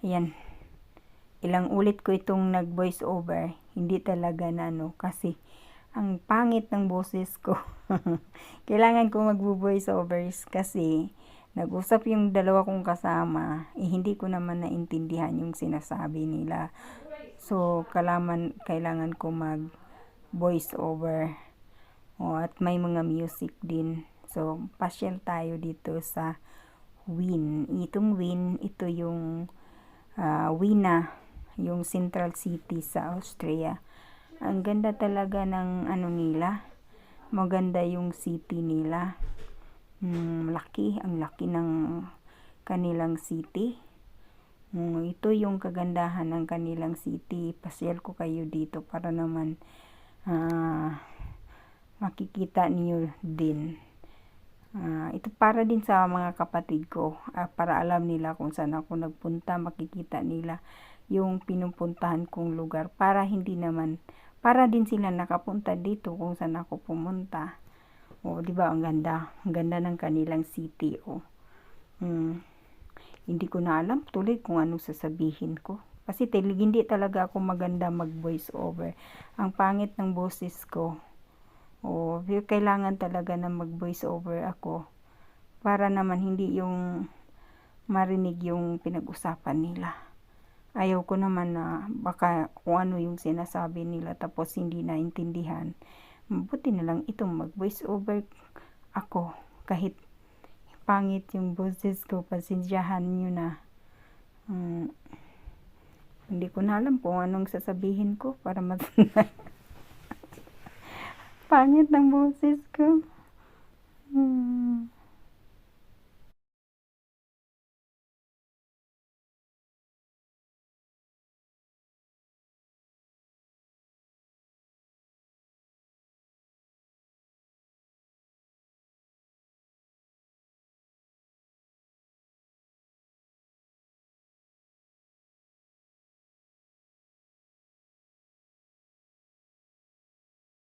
Ayan, ilang ulit ko itong nag voice over, hindi talaga na kasi ang pangit ng boses ko. Kailangan ko mag-voice overs kasi nag-usap yung dalawa kong kasama, hindi ko naman naintindihan yung sinasabi nila. So, kailangan ko mag voice over. At may mga music din. So, pasyal tayo dito sa Wien. Itong Wien, ito yung Wiener, yung central city sa Austria. Ang ganda talaga ng nila. Maganda yung city nila. Ang laki ng kanilang city. Ito yung kagandahan ng kanilang city. Pasyal ko kayo dito para naman makikita niyo din. Ito para din sa mga kapatid ko, para alam nila kung saan ako nagpunta, makikita nila yung pinupuntahan kong lugar, para din sila nakapunta dito kung saan ako pumunta. Di ba ang ganda ng kanilang city. Hindi ko na alam tuloy kung anong sasabihin ko, kasi hindi talaga ako maganda mag voice over. Ang pangit ng boses ko. Kailangan talaga na mag voice over ako para naman hindi yung marinig yung pinag-usapan nila. Ayaw ko naman na baka kung ano yung sinasabi nila tapos hindi naintindihan. Mabuti na lang itong mag voice over ako, kahit pangit yung boses ko, pasensyahan nyo na. Hindi ko na alam kung anong sasabihin ko para pangit ng boses ko.